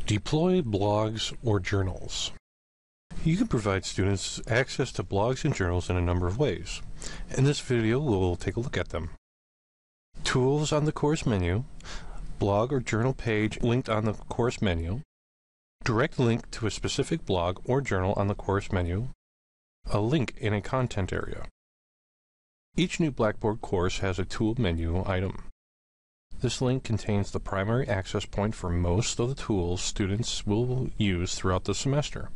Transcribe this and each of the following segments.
Deploy blogs or journals. You can provide students access to blogs and journals in a number of ways. In this video, we'll take a look at them. Tools on the course menu, blog or journal page linked on the course menu, direct link to a specific blog or journal on the course menu, a link in a content area. Each new Blackboard course has a tool menu item. This link contains the primary access point for most of the tools students will use throughout the semester.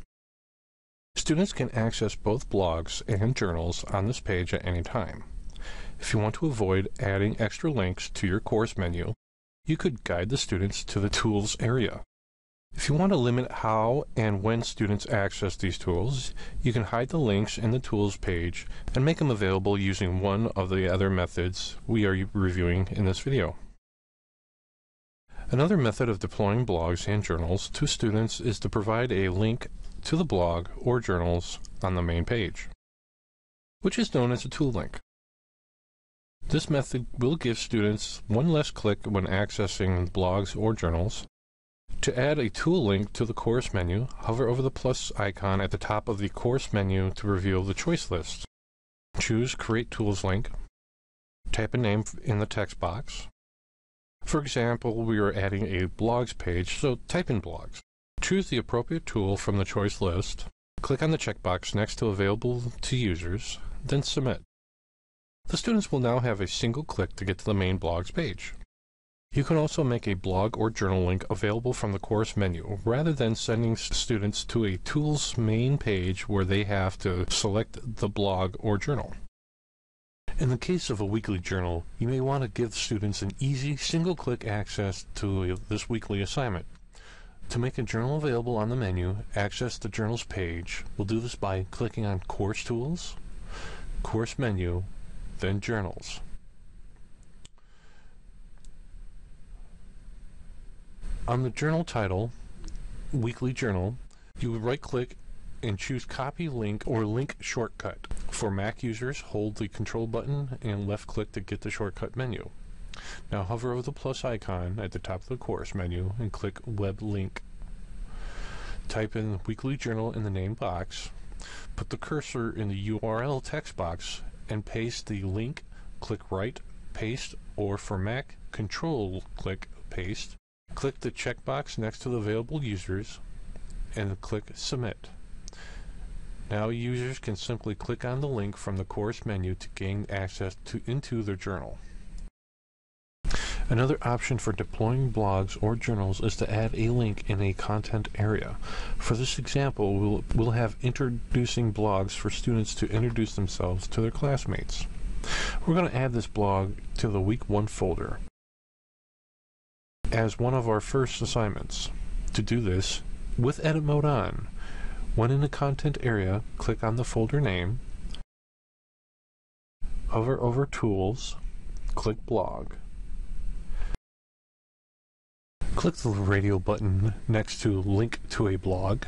Students can access both blogs and journals on this page at any time. If you want to avoid adding extra links to your course menu, you could guide the students to the tools area. If you want to limit how and when students access these tools, you can hide the links in the tools page and make them available using one of the other methods we are reviewing in this video. Another method of deploying blogs and journals to students is to provide a link to the blog or journals on the main page, which is known as a tool link. This method will give students one less click when accessing blogs or journals. To add a tool link to the course menu, hover over the plus icon at the top of the course menu to reveal the choice list. Choose Create Tools Link. Type a name in the text box. For example, we are adding a blogs page, so type in blogs. Choose the appropriate tool from the choice list. Click on the checkbox next to Available to Users, then Submit. The students will now have a single click to get to the main blogs page. You can also make a blog or journal link available from the course menu, rather than sending students to a tool's main page where they have to select the blog or journal. In the case of a weekly journal, you may want to give students an easy single-click access to this weekly assignment. To make a journal available on the menu, access the journals page. We'll do this by clicking on Course Tools, Course Menu, then Journals. On the journal title, Weekly Journal, you would right-click and choose Copy Link or Link Shortcut. For Mac users, hold the Control button and left-click to get the shortcut menu. Now hover over the plus icon at the top of the course menu and click Web Link. Type in Weekly Journal in the name box. Put the cursor in the URL text box and paste the link. Click Right, Paste, or for Mac, Control-click Paste. Click the checkbox next to the available users and click Submit. Now users can simply click on the link from the course menu to gain access into their journal. Another option for deploying blogs or journals is to add a link in a content area. For this example, we'll have introducing blogs for students to introduce themselves to their classmates. We're going to add this blog to the Week 1 folder as one of our first assignments. To do this, with edit mode on, when in the content area, click on the folder name, hover over Tools, click Blog. Click the radio button next to Link to a Blog.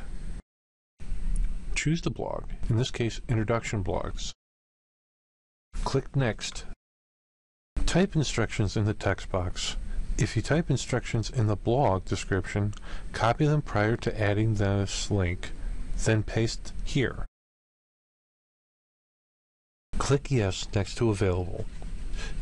Choose the blog, in this case Introduction Blogs. Click Next. Type instructions in the text box. If you type instructions in the blog description, copy them prior to adding this link, then paste here. Click Yes next to Available.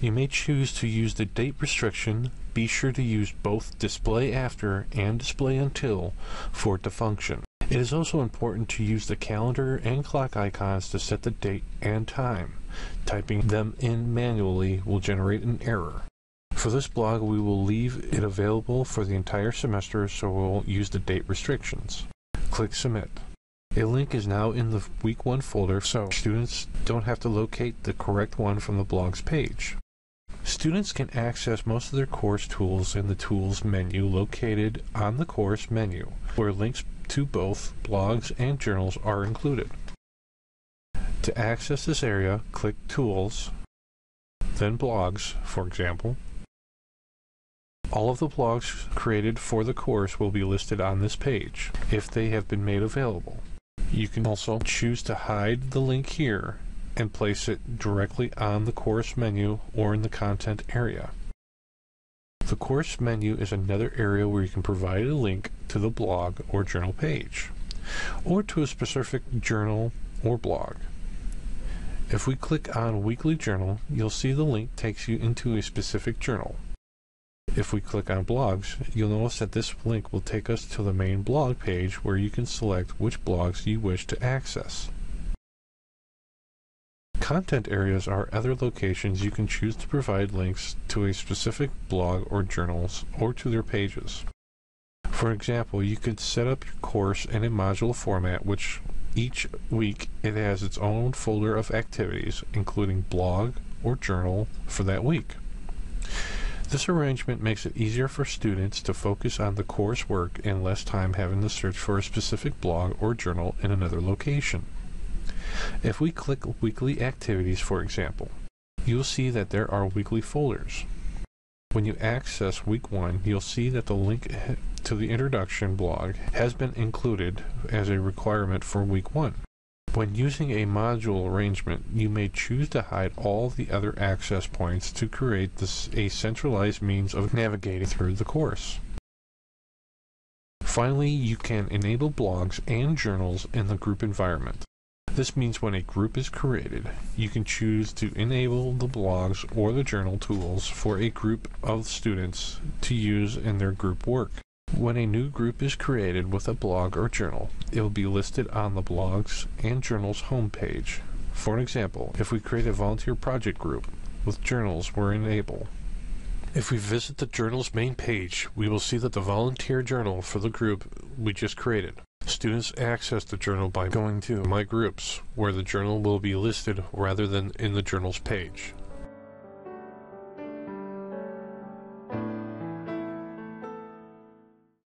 You may choose to use the date restriction. Be sure to use both Display After and Display Until for it to function. It is also important to use the calendar and clock icons to set the date and time. Typing them in manually will generate an error. For this blog, we will leave it available for the entire semester, so we'll use the date restrictions. Click Submit. A link is now in the Week 1 folder, so students don't have to locate the correct one from the blog's page. Students can access most of their course tools in the Tools menu located on the course menu, where links to both blogs and journals are included. To access this area, click Tools, then Blogs, for example. All of the blogs created for the course will be listed on this page, if they have been made available. You can also choose to hide the link here and place it directly on the course menu or in the content area. The course menu is another area where you can provide a link to the blog or journal page, or to a specific journal or blog. If we click on Weekly Journal, you'll see the link takes you into a specific journal. If we click on Blogs, you'll notice that this link will take us to the main blog page where you can select which blogs you wish to access. Content areas are other locations you can choose to provide links to a specific blog or journals or to their pages. For example, you could set up your course in a module format which each week it has its own folder of activities, including blog or journal for that week. This arrangement makes it easier for students to focus on the coursework and less time having to search for a specific blog or journal in another location. If we click Weekly Activities, for example, you'll see that there are weekly folders. When you access Week 1, you'll see that the link to the introduction blog has been included as a requirement for Week 1. When using a module arrangement, you may choose to hide all the other access points to create a centralized means of navigating through the course. Finally, you can enable blogs and journals in the group environment. This means when a group is created, you can choose to enable the blogs or the journal tools for a group of students to use in their group work. When a new group is created with a blog or journal, it will be listed on the blogs and journals homepage. For an example, if we create a volunteer project group with journals we're enable. If we visit the journal's main page, we will see that the volunteer journal for the group we just created. Students access the journal by going to My Groups, where the journal will be listed rather than in the journal's page.